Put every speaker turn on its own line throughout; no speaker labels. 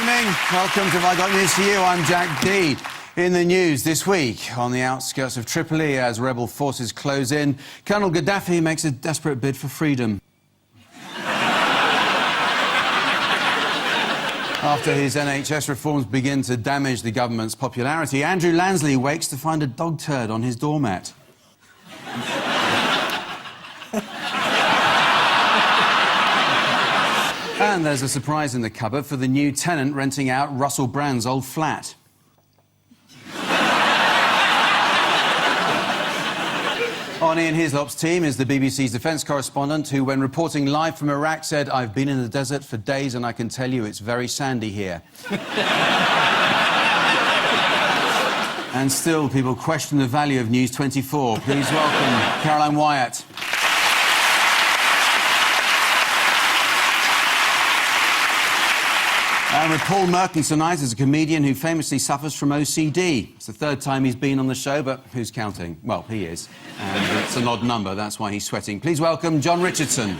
evening. Welcome to Have I Got News For You? I'm Jack D. In the news this week, on the outskirts of Tripoli as rebel forces close in, Colonel Gaddafi makes a desperate bid for freedom. After his NHS reforms begin to damage the government's popularity, Andrew Lansley wakes to find a dog turd on his doormat. And there's a surprise in the cupboard for the new tenant renting out Russell Brand's old flat. On Ian Hislop's team is the BBC's defence correspondent who, when reporting live from Iraq, said, "I've been in the desert for days and I can tell you it's very sandy here." And still, people question the value of News 24. Please welcome Caroline Wyatt. And with Paul Merton tonight as a comedian who famously suffers from OCD. It's the third time he's been on the show, but who's counting? Well, he is. And it's an odd number, that's why he's sweating. Please welcome John Richardson.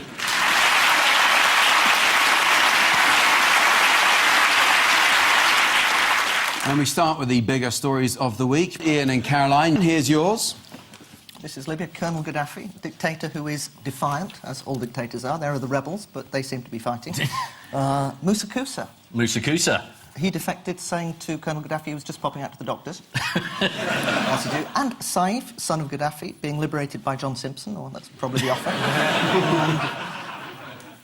And we start with the bigger stories of the week. Ian and Caroline, here's yours.
This is Libya. Colonel Gaddafi, a dictator who is defiant, as all dictators are. There are the rebels, but they seem to be fighting. Musa Kusa.
Musa Kusa.
He defected, saying to Colonel Gaddafi he was just popping out to the doctors. As you do. And Saif, son of Gaddafi, being liberated by John Simpson. Or that's probably the offer.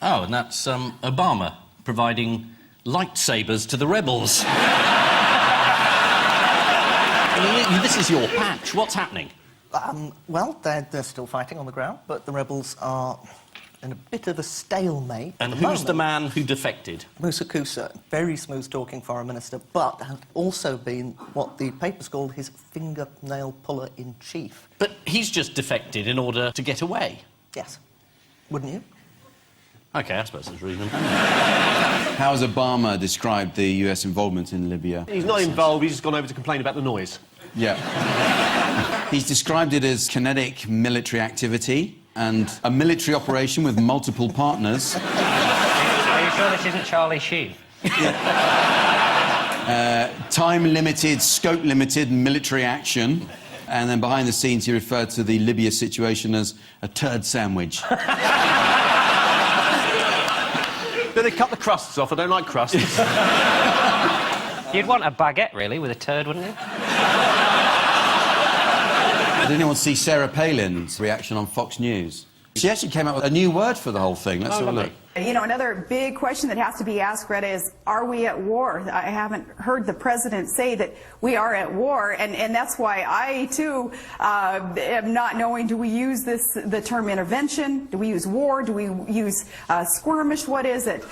Oh, and that's Obama providing lightsabers to the rebels. This is your patch. What's happening?
Well, they're still fighting on the ground, but the rebels are in a bit of a stalemate.
And who's the man who defected?
Musa Kusa, very smooth-talking foreign minister, but had also been what the papers called his fingernail puller-in-chief.
But he's just defected in order to get away.
Yes. Wouldn't you?
OK, I suppose that's reasonable.
How has Obama described the US involvement in Libya?
He's not involved, he's just gone over to complain about the noise.
Yeah. He's described it as kinetic military activity and a military operation with multiple partners.
Are you sure this isn't Charlie Sheen?
Time-limited, scope-limited military action. And then behind the scenes he referred to the Libya situation as a turd sandwich.
But they cut the crusts off, I don't like crusts.
You'd want a baguette, really, with a turd, wouldn't you?
Did anyone see Sarah Palin's reaction on Fox News? She actually came up with a new word for the whole thing. Let's have a look.
You know, another big question that has to be asked, Greta, is, are we at war? I haven't heard the president say that we are at war, and that's why I, too, am not knowing, do we use the term intervention? Do we use war? Do we use skirmish? What is it?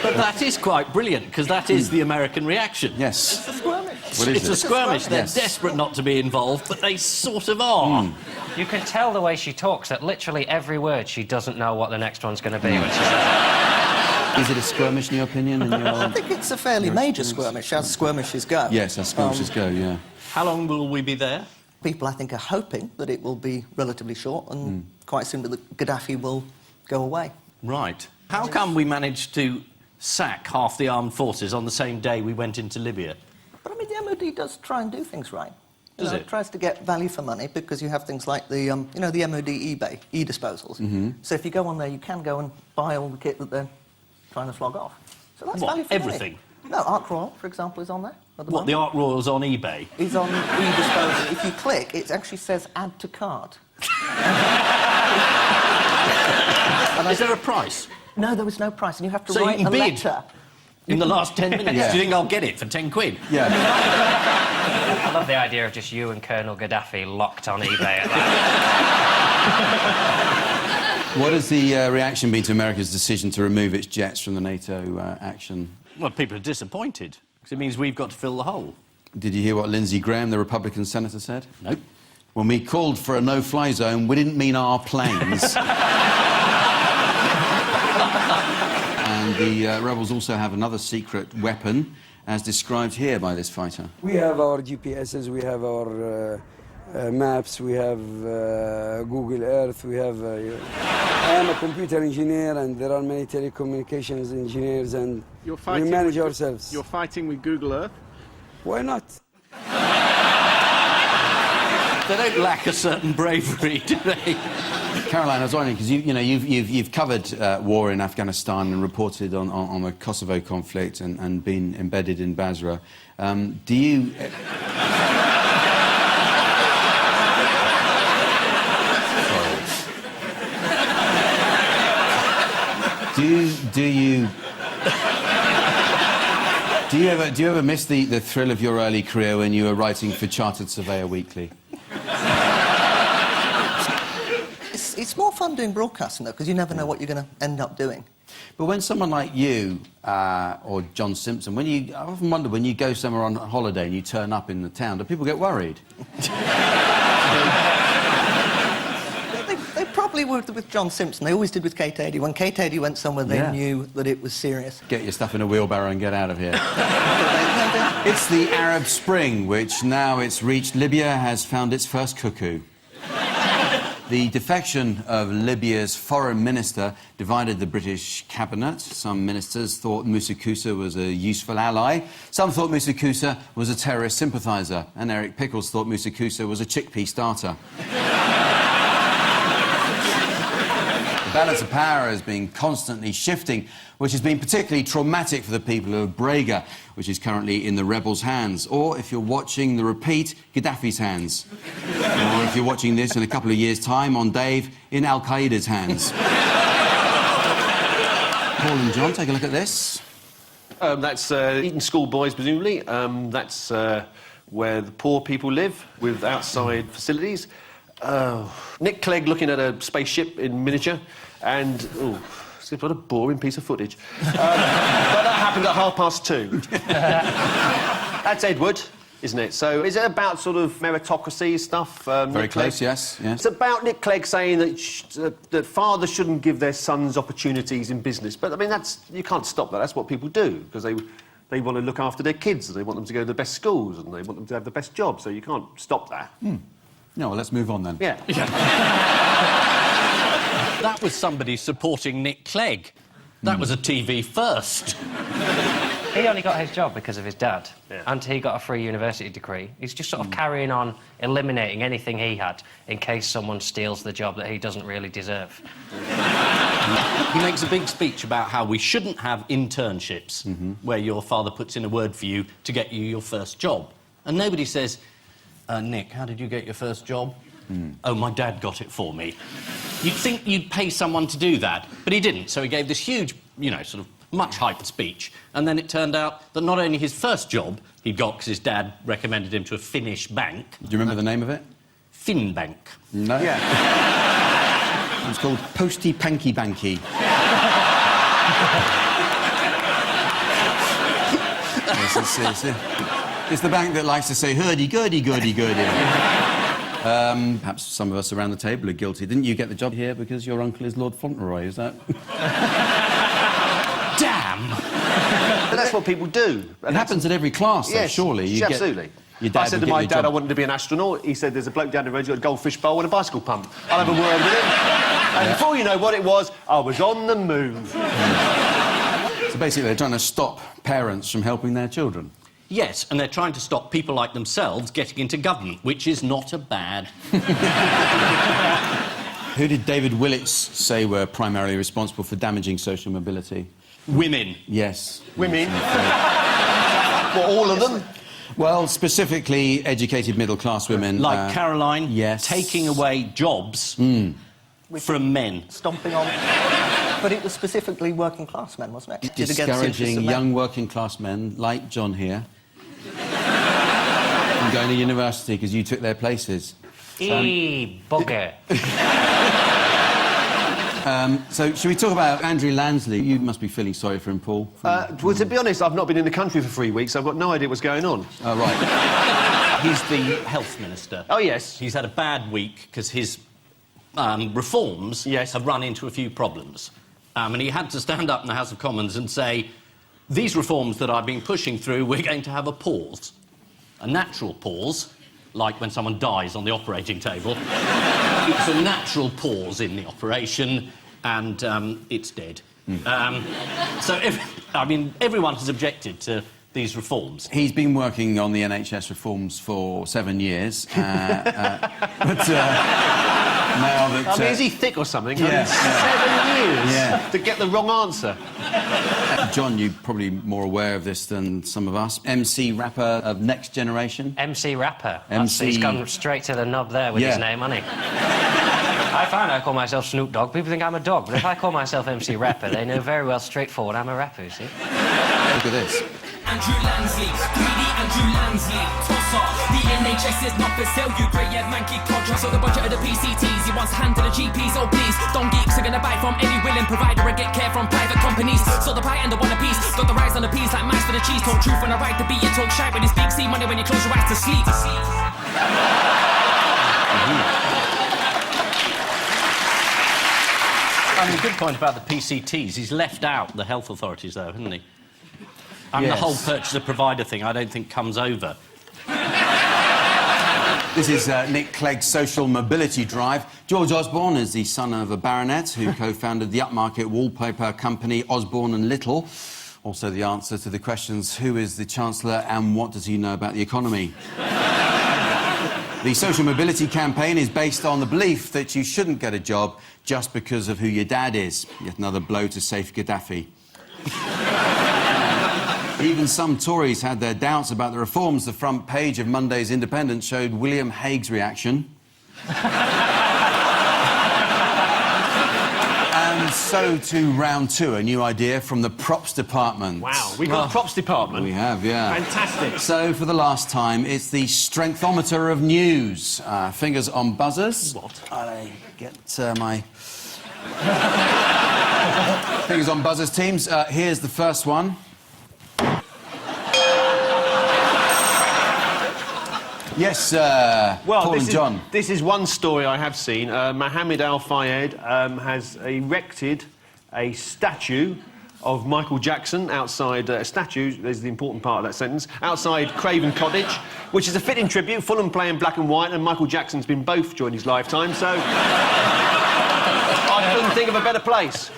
But that is quite brilliant, because that is the American reaction.
Yes.
It's a skirmish.
What is
It's
it?
a skirmish. They're
Yes.
desperate not to be involved, but they sort of are.
You can tell the way she talks that literally every word she doesn't know what the next one's going to be when she says it.
Is it a skirmish, in your opinion?
I think it's a fairly major skirmish, as skirmishes go.
Yes, as skirmishes go, yeah.
How long will we be there?
People, I think, are hoping that it will be relatively short, and quite soon that Gaddafi will go away.
Right. How come we managed to sack half the armed forces on the same day we went into Libya?
But, I mean, the MOD does try and do things right.
Does it?
It tries to get value for money, because you have things like the, you know, the MOD eBay, e-disposals. So if you go on there, you can go and buy all the kit that they're trying to flog off. So that's
What,
value for
everything?
money. No, Ark Royal, for example, is on there. At the
What, the
moment.
Ark Royal's on eBay?
Is on e-disposal. If you click, it actually says add to cart.
Is there a price?
No, there was no price, and you have to
So you
write
can
a
bid?
letter.
In the last 10 minutes?
Yeah.
Do you think I'll get it for 10 quid?
Yeah.
I love the idea of just you and Colonel Gaddafi locked on eBay at that.
What has the reaction been to America's decision to remove its jets from the NATO action?
Well, people are disappointed, because it means we've got to fill the hole.
Did you hear what Lindsey Graham, the Republican senator, said?
Nope.
When we called for a no-fly zone, we didn't mean our planes. And the rebels also have another secret weapon, as described here by this fighter.
We have our GPSs, we have our maps, we have Google Earth, we have... I am a computer engineer, and there are many telecommunications engineers, and we manage ourselves.
You're fighting with Google Earth?
Why not?
They don't lack a certain bravery, do they?
Caroline, I was wondering, because you've covered war in Afghanistan and reported on the Kosovo conflict and been embedded in Basra. Do you... Do you ever miss the thrill of your early career when you were writing for Chartered Surveyor Weekly?
It's more fun doing broadcasting, though, because you never know what you're going to end up doing.
But when someone like you, or John Simpson, I often wonder, when you go somewhere on holiday and you turn up in the town, do people get worried?
They probably would with John Simpson. They always did with Kate Adie. When Kate Adie went somewhere, they knew that it was serious.
Get your stuff in a wheelbarrow and get out of here. It's the Arab Spring, which now it's reached Libya, has found its first cuckoo. The defection of Libya's foreign minister divided the British cabinet. Some ministers thought Moussa Koussa was a useful ally. Some thought Moussa Koussa was a terrorist sympathiser. And Eric Pickles thought Moussa Koussa was a chickpea starter. The balance of power has been constantly shifting, which has been particularly traumatic for the people of Brega, which is currently in the rebels' hands. Or, if you're watching the repeat, Gaddafi's hands. Or if you're watching this in a couple of years' time, on Dave, in Al-Qaeda's hands. Paul and John, take a look at this.
That's Eton schoolboys, presumably. That's where the poor people live, with outside facilities. Nick Clegg looking at a spaceship in miniature, and... what a boring piece of footage. But that happened at 2:30. That's Edward, isn't it? So is it about sort of meritocracy stuff?
Very close, yes.
It's about Nick Clegg saying that fathers shouldn't give their sons opportunities in business. But, I mean, you can't stop that. That's what people do, because they want to look after their kids, and they want them to go to the best schools, and they want them to have the best jobs, so you can't stop that.
No, well, let's move on then.
Yeah.
That was somebody supporting Nick Clegg. That was a TV first.
He only got his job because of his dad,
Yeah.
and he got a free university degree. He's just sort of carrying on, eliminating anything he had in case someone steals the job that he doesn't really deserve.
He makes a big speech about how we shouldn't have internships, where your father puts in a word for you to get you your first job. And nobody says, Nick, how did you get your first job? Oh, my dad got it for me. You'd think you'd pay someone to do that, but he didn't. So he gave this huge, sort of much-hyped speech, and then it turned out that not only his first job he'd got because his dad recommended him to a Finnish bank...
Do you remember the name of it?
Finbank.
No. Yeah. It was called Posty Panky Banky. Yes, it's the bank that likes to say hurdy-gurdy, gurdy-gurdy. Perhaps some of us around the table are guilty. Didn't you get the job here because your uncle is Lord Fauntleroy, is that...
Damn!
But that's what people do.
It happens at every class, though,
yes,
surely.
Absolutely. I said to my dad I wanted to be an astronaut. He said, there's a bloke down the road who's got a goldfish bowl and a bicycle pump. I'll have a word with him. And before you know what it was, I was on the move.
So basically, they're trying to stop parents from helping their children.
Yes, and they're trying to stop people like themselves getting into government, which is not a bad...
Who did David Willits say were primarily responsible for damaging social mobility?
Women.
Yes.
Women? What, all of them?
Well, specifically educated middle-class women.
Like Caroline,
yes.
Taking away jobs from men.
Stomping on... But it was specifically working-class men, wasn't it?
Discouraging young working-class men, like John here, from going to university because you took their places.
Bugger.
So, should we talk about Andrew Lansley? You must be feeling sorry for him, Paul.
Well, to be honest, I've not been in the country for 3 weeks. So I've got no idea what's going on.
Oh, right.
He's the health minister.
Oh, yes.
He's had a bad week because his reforms have run into a few problems. And he had to stand up in the House of Commons and say, these reforms that I've been pushing through, we're going to have a pause. A natural pause, like when someone dies on the operating table. It's a natural pause in the operation, and it's dead. I mean, everyone has objected to these reforms.
He's been working on the NHS reforms for 7 years, but now that...
I mean, is he thick or something?
Yeah.
7 years to get the wrong answer.
John, you're probably more aware of this than some of us. MC Rapper of Next Generation.
MC Rapper.
MC...
He's gone straight to the nub there with his name, hasn't he? I find I call myself Snoop Dogg, people think I'm a dog, but if I call myself MC Rapper, they know very well straightforward I'm a rapper, you see.
Look at this.
Andrew Lansley, greedy Andrew Lansley, tosser. The NHS is not for sale, you grey-haired manky codger. So the budget of the PCTs, he wants to hand to the GPs, oh please. Dumb geeks are gonna buy from any willing provider and get care from private companies. So the pie and the one apiece, got the rise on the peas like mice for the cheese. Talk truth when I right to be, you talk shy when you speak. See money when you close your eyes to sleep.
I mean, a good point about the PCTs. He's left out the health authorities, though, hasn't he? I mean, the whole purchaser-provider thing, I don't think comes over.
This is Nick Clegg's social mobility drive. George Osborne is the son of a baronet who co-founded the upmarket wallpaper company Osborne & Little. Also the answer to the questions, who is the Chancellor and what does he know about the economy? The social mobility campaign is based on the belief that you shouldn't get a job just because of who your dad is. Yet another blow to Saif Gaddafi. Even some Tories had their doubts about the reforms. The front page of Monday's Independent showed William Hague's reaction. And so to round two, a new idea from the props department.
Wow, we've got a props department.
We have, yeah.
Fantastic.
So, for the last time, it's the strengthometer of news. Fingers on buzzers.
What?
I get my... Fingers on buzzers, teams. Here's the first one. Yes, Paul and John.
This is one story I have seen. Mohammed Al-Fayed has erected a statue of Michael Jackson outside a statue, there's the important part of that sentence, outside Craven Cottage, which is a fitting tribute. Fulham play in black and white, and Michael Jackson's been both during his lifetime, so I couldn't think of a better place.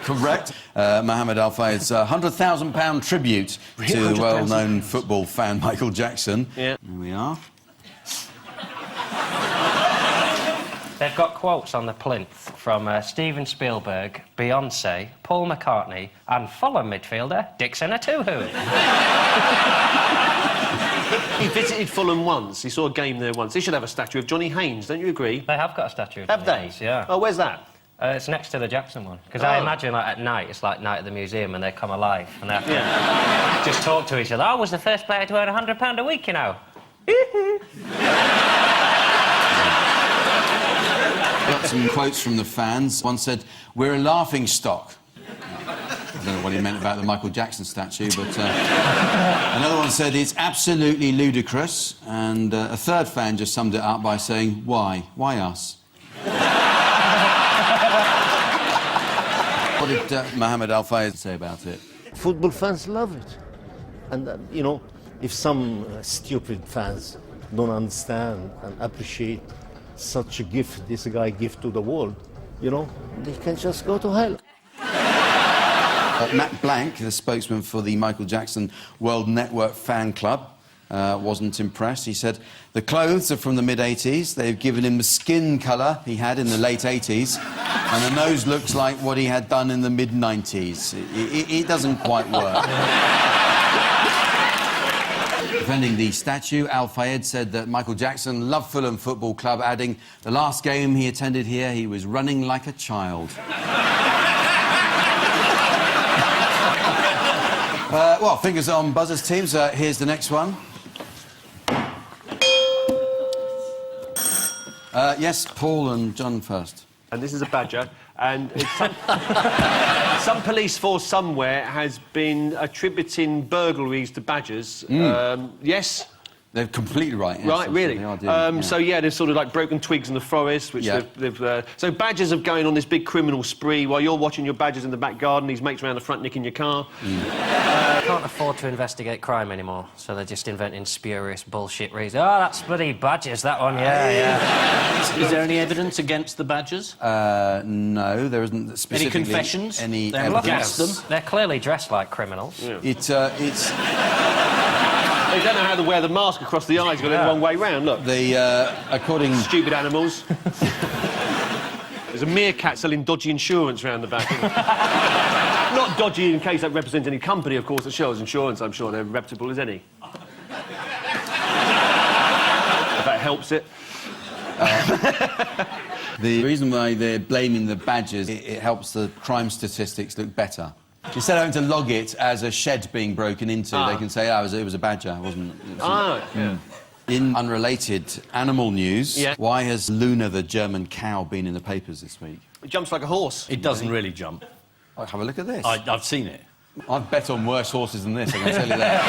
Correct. Mohammed Al-Fayed's £100,000 tribute to the well-known football fan Michael Jackson.
Yeah.
There we are.
They've got quotes on the plinth from Steven Spielberg, Beyoncé, Paul McCartney and Fulham midfielder Dixon Atuhu.
He visited Fulham once. He saw a game there once. They should have a statue of Johnny Haynes, don't you agree?
They have got a statue of
Have
Johnny
they?
Haynes, yeah.
Oh, where's that?
It's next to the Jackson one. Because I imagine, like, at night, it's like night at the museum and they come alive and they have to just talk to each other. I was the first player to earn £100 a week, you know.
Got some quotes from the fans. One said, "We're a laughing stock." I don't know what he meant about the Michael Jackson statue, but... Another one said, "It's absolutely ludicrous." And a third fan just summed it up by saying, "Why? Why us?" What did Mohammed Al-Fayed say about it?
Football fans love it. And, you know, if some stupid fans don't understand and appreciate such a gift this guy gives to the world, you know, they can just go to hell.
Matt Blank, the spokesman for the Michael Jackson World Network fan club, wasn't impressed. He said, "The clothes are from the mid-'80s. They've given him the skin colour he had in the late '80s, and the nose looks like what he had done in the mid-'90s. It doesn't quite work." Defending the statue, Al-Fayed said that Michael Jackson loved Fulham Football Club, adding, "The last game he attended here, he was running like a child." Well, fingers on buzzers, teams. Here's the next one. Yes, Paul and John first.
And this is a badger, and it's some police force somewhere has been attributing burglaries to badgers. Yes?
They're completely right. Yes,
Right, really?
They are doing,
So, yeah, there's sort of like broken twigs in the forest, which so badgers are going on this big criminal spree while you're watching your badgers in the back garden, these mates around the front nicking your car.
Can't afford to investigate crime anymore, so they're just inventing spurious bullshit reasons. Oh, that's bloody badgers, that one, yeah.
Is there any evidence against the badgers?
No, there isn't specifically...
Any confessions?
Any
They're
evidence.
them.
They're clearly dressed like criminals.
Yeah. It's...
They don't know how to wear the mask across the eyes, got it the wrong way round, look.
According...
Stupid animals. There's a meerkat selling dodgy insurance round the back. Not dodgy in case that represents any company, of course, that sells insurance. I'm sure they're reputable as any. If that helps it.
The reason why they're blaming the badgers, it helps the crime statistics look better. Instead of having to log it as a shed being broken into, they can say, oh, it was a badger, wasn't it?
Yeah.
In unrelated animal news, why has Luna, the German cow, been in the papers this week?
It jumps like a horse.
It doesn't really jump.
Oh, have a look at this.
I've seen it.
I've bet on worse horses than this, I can tell you that.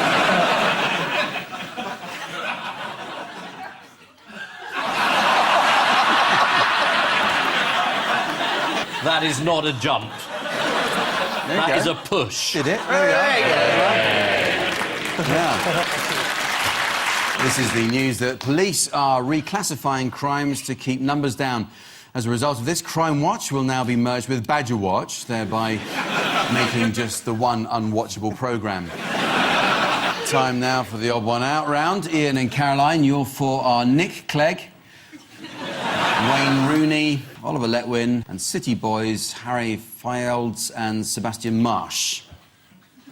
That is not a jump. That is a push.
Did it? There we are. Yeah. This is the news that police are reclassifying crimes to keep numbers down. As a result of this, Crime Watch will now be merged with Badger Watch, thereby making just the one unwatchable programme. Time now for the odd one out round. Ian and Caroline, your four are Nick Clegg, Wayne Rooney, Oliver Letwin, and City Boys, Harry Fields and Sebastian Marsh.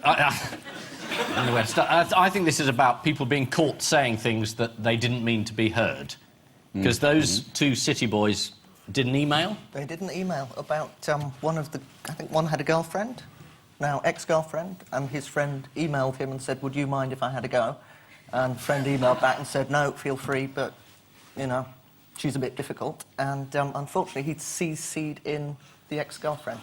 Anyway, I think this is about people being caught saying things that they didn't mean to be heard. Because those two City Boys did an email?
They did an email about one of the... I think one had a girlfriend, now ex-girlfriend, and his friend emailed him and said, would you mind if I had a go? And friend emailed back and said, no, feel free, but, you know, she's a bit difficult. And unfortunately, he'd CC'd in the ex-girlfriend.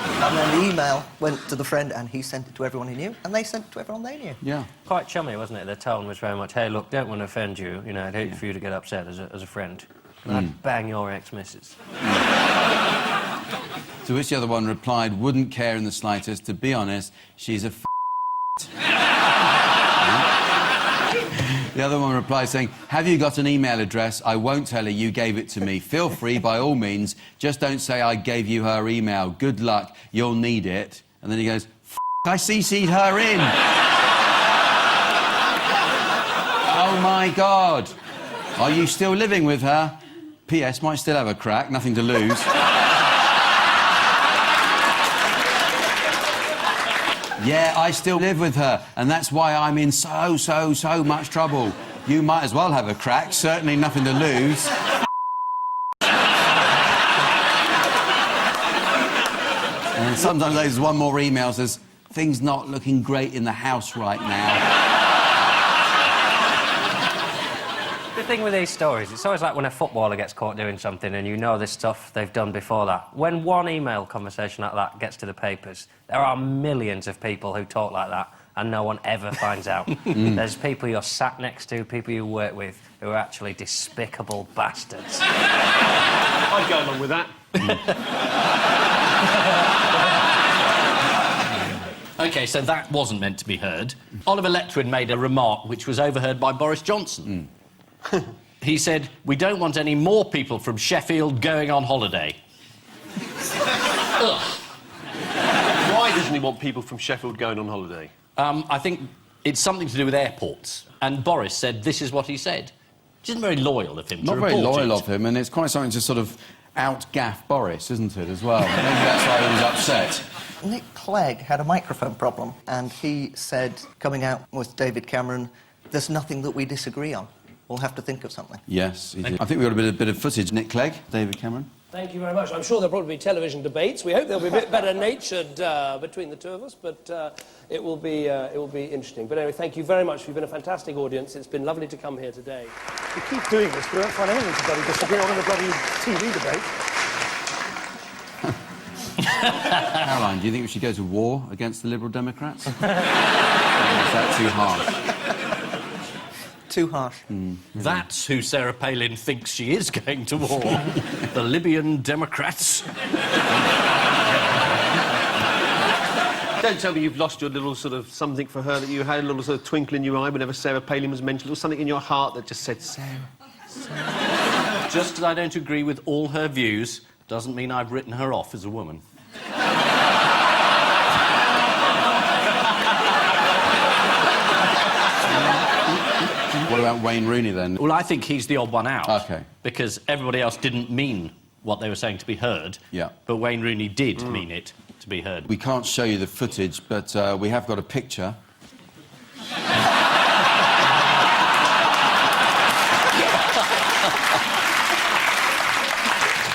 And then the email went to the friend, and he sent it to everyone he knew, and they sent it to everyone they knew.
Yeah.
Quite chummy, wasn't it? The tone was very much, hey, look, don't want to offend you. You know, I'd hate for you to get upset as a friend. I'd bang your ex-missus.
To which the other one replied, wouldn't care in the slightest. To be honest, she's a The other one replied saying, have you got an email address? I won't tell her you gave it to me. Feel free, by all means. Just don't say I gave you her email. Good luck. You'll need it. And then he goes, I CC'd her in. Oh, my God. Are you still living with her? P.S. Might still have a crack. Nothing to lose. Yeah, I still live with her, and that's why I'm in so much trouble. You might as well have a crack, certainly nothing to lose. And sometimes there's one more email that says, things not looking great in the house right now.
The thing with these stories, it's always like when a footballer gets caught doing something and you know this stuff they've done before that. When one email conversation like that gets to the papers, there are millions of people who talk like that and no one ever finds out. There's people you're sat next to, people you work with, who are actually despicable bastards.
I'd go along with that.
OK, so that wasn't meant to be heard. Oliver Letwin made a remark which was overheard by Boris Johnson. He said, we don't want any more people from Sheffield going on holiday.
Why doesn't he want people from Sheffield going on holiday?
I think it's something to do with airports. And Boris said this is what he said. Which isn't very loyal of him to report it.
Not very loyal of him, and it's quite something to sort of out-gaff Boris, isn't it, as well? Maybe that's why he was upset.
Nick Clegg had a microphone problem, and he said, coming out with David Cameron, there's nothing that we disagree on. We'll have to think of something.
Yes, he did. I think we've got a bit of footage. Nick Clegg, David Cameron.
Thank you very much. I'm sure there'll probably be television debates. We hope they'll be a bit better-natured between the two of us, but it will be interesting. But anyway, thank you very much. You've been a fantastic audience. It's been lovely to come here today.
We keep doing this. We won't find anything to bloody disagree on in the bloody TV debate.
Caroline, do you think we should go to war against the Liberal Democrats? Or is that too harsh?
Too harsh.
That's who Sarah Palin thinks she is going to war. The Libyan Democrats.
Don't tell me you've lost your little sort of something for her that you had, a little sort of twinkle in your eye whenever Sarah Palin was mentioned, or something in your heart that just said, Sarah.
Just because I don't agree with all her views doesn't mean I've written her off as a woman.
What about Wayne Rooney, then?
Well, I think he's the odd one out.
OK.
Because everybody else didn't mean what they were saying to be heard.
Yeah.
But Wayne Rooney did mean it to be heard.
We can't show you the footage, but we have got a picture.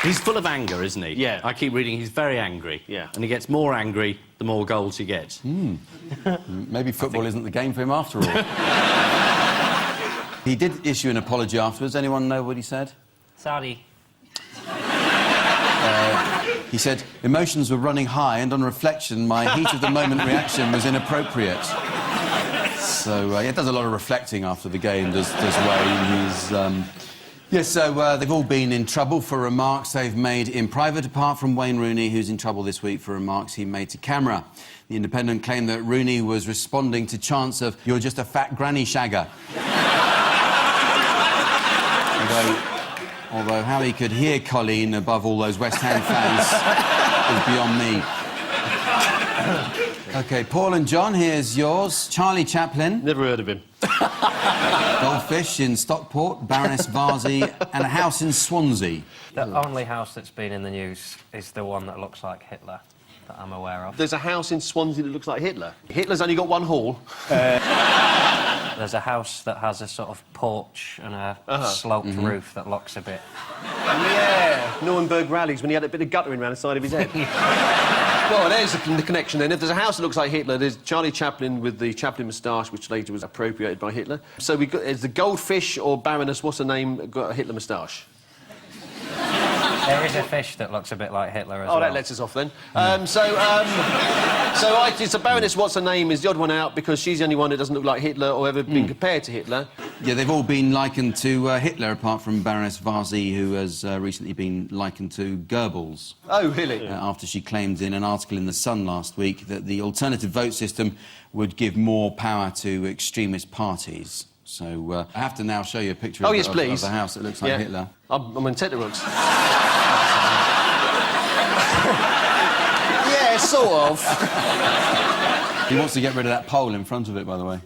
He's full of anger, isn't he?
Yeah.
I keep reading he's very angry.
Yeah.
And he gets more angry the more goals he gets.
Maybe football isn't the game for him after all. He did issue an apology afterwards. Anyone know what he said?
Sorry.
He said, emotions were running high, and on reflection, my heat-of-the-moment reaction was inappropriate. So, he does a lot of reflecting after the game, does Wayne. He's, Yes, so they've all been in trouble for remarks they've made in private, apart from Wayne Rooney, who's in trouble this week for remarks he made to camera. The Independent claimed that Rooney was responding to chants of, "You're just a fat granny shagger." Although how he could hear Colleen above all those West Ham fans is beyond me. OK, Paul and John, here's yours. Charlie Chaplin.
Never heard of him.
Goldfish in Stockport, Baroness Varzi, and a house in Swansea.
The only house that's been in the news is the one that looks like Hitler, that I'm aware of.
There's a house in Swansea that looks like Hitler. Hitler's only got one hall.
There's a house that has a sort of porch and a sloped roof that looks a bit...
Yeah, Nuremberg rallies when he had a bit of guttering around the side of his head. Well, there's the connection then. If there's a house that looks like Hitler, there's Charlie Chaplin with the Chaplin moustache, which later was appropriated by Hitler. So we got, is the Goldfish or Baroness, what's her name, got a Hitler moustache?
There is a fish that looks a bit like Hitler as well.
Oh, that lets us off then. So Baroness, what's her name, is the odd one out because she's the only one that doesn't look like Hitler or ever been compared to Hitler.
Yeah, they've all been likened to Hitler, apart from Baroness Varzi, who has recently been likened to Goebbels.
Oh, really?
After she claimed in an article in The Sun last week that the alternative vote system would give more power to extremist parties. So I have to now show you a picture of the house that looks like Hitler.
I'm on tenterhooks. Yeah, sort of.
He wants to get rid of that pole in front of it, by the way.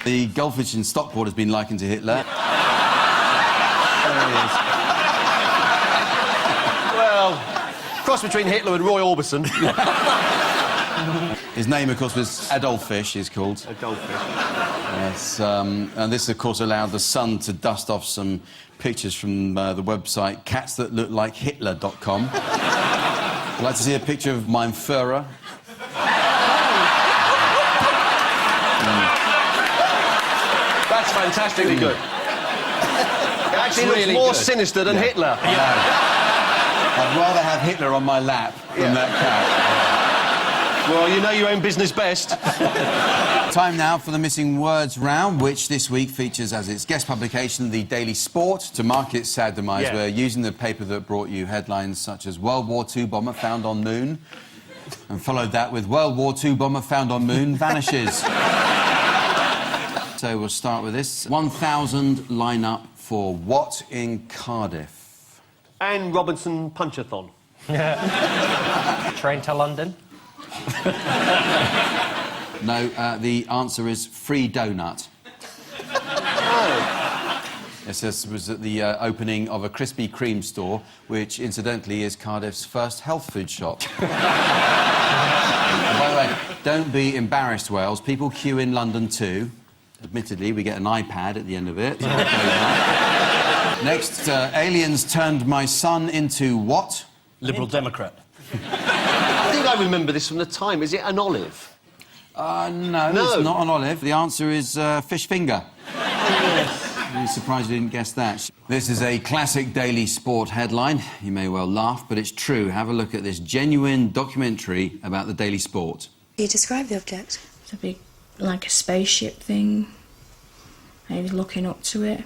The Goldfish in Stockport has been likened to Hitler. There he is.
Well, cross between Hitler and Roy Orbison.
His name, of course, was Adolfish, he's called.
Adolfish.
Yes, and this, of course, allowed The Sun to dust off some pictures from the website catsthatlooklikehitler.com. I'd like to see a picture of mein Führer.
That's fantastically good. It actually looks more sinister than Hitler.
I'd rather have Hitler on my lap than that cat.
Well, you know your own business best.
Time now for the Missing Words round, which this week features as its guest publication the Daily Sport. To mark its sad demise, we're using the paper that brought you headlines such as World War II bomber found on moon, and followed that with World War II bomber found on moon vanishes. So we'll start with this. 1,000 line up for what in Cardiff?
Anne Robinson Punchathon.
Train to London?
No, the answer is free donut.
Oh.
Yes, this was at the opening of a Krispy Kreme store, which, incidentally, is Cardiff's first health food shop. By the way, don't be embarrassed, Wales. People queue in London too. Admittedly, we get an iPad at the end of it. Next, aliens turned my son into what?
Liberal Democrat.
I think I remember this from the time. Is it an olive?
No, it's not an olive. The answer is fish finger. I'm surprised you didn't guess that. This is a classic Daily Sport headline. You may well laugh, but it's true. Have a look at this genuine documentary about the Daily Sport.
Can you describe the object?
It's a big, like a spaceship thing. I was looking up to it.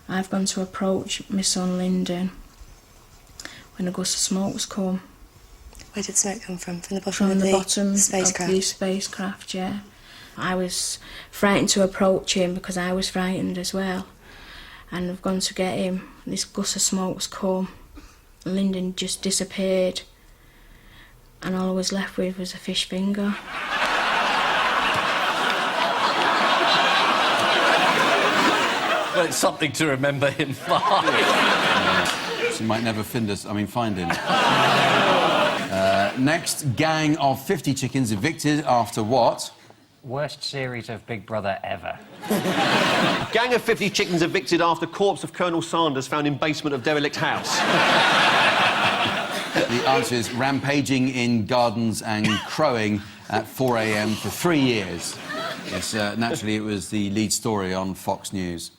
I've gone to approach my son Lyndon when a gust of smoke was come.
Where did smoke come from? From the bottom
From
of
the
the
bottom
spacecraft?
of the spacecraft, yeah. I was frightened to approach him because I was frightened as well. And I've gone to get him. This gust of smoke's come. Lyndon just disappeared. And all I was left with was a fish finger.
Well, it's something to remember him by.
So you might never find him. Next, gang of 50 chickens evicted after what?
Worst series of Big Brother ever.
Gang of 50 chickens evicted after corpse of Colonel Sanders found in basement of derelict house.
The answer is rampaging in gardens and crowing at 4 a.m. for 3 years. Yes, naturally, it was the lead story on Fox News.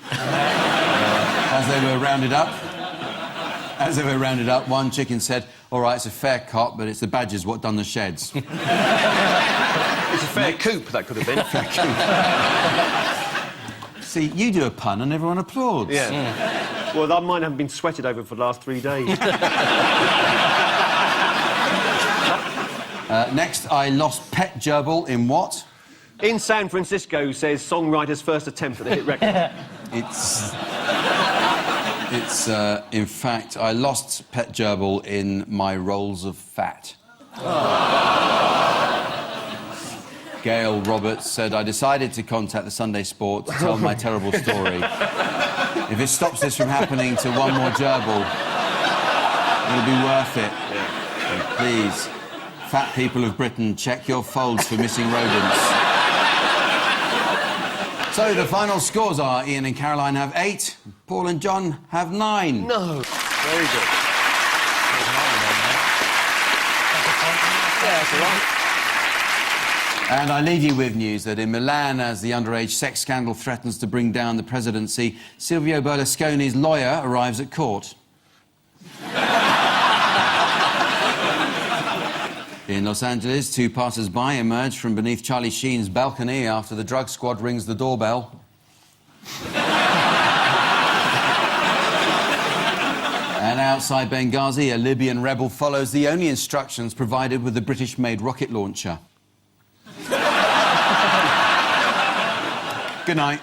As they were rounded up, one chicken said, "All right, it's a fair cop, but it's the badgers what done the sheds."
It's a fair coup, that could have been.
See, you do a pun and everyone applauds.
Yeah. Well, that mine haven't been sweated over for the last 3 days.
Next, I lost pet gerbil in what?
In San Francisco, says songwriter's first attempt at the hit record.
It's in fact, I lost pet gerbil in my rolls of fat. Gail Roberts said, I decided to contact the Sunday Sport to tell my terrible story. If it stops this from happening to one more gerbil, it'll be worth it. Yeah. So please, fat people of Britain, check your folds for missing rodents. So the final scores are Ian and Caroline have 8, Paul and John have 9.
No. Very good.
Yeah, that's all right.
And I leave you with news that in Milan, as the underage sex scandal threatens to bring down the presidency, Silvio Berlusconi's lawyer arrives at court. In Los Angeles, 2 passers-by emerge from beneath Charlie Sheen's balcony after the drug squad rings the doorbell. And outside Benghazi, a Libyan rebel follows the only instructions provided with the British-made rocket launcher. Good night.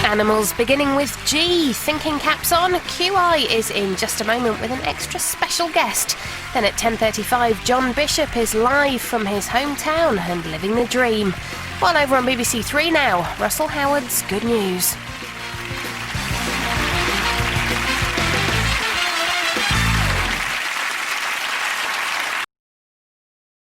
Animals beginning with G. Thinking caps on. QI is in just a moment with an extra special guest. Then at 10:35, John Bishop is live from his hometown and living the dream. While over on BBC 3 now, Russell Howard's Good News.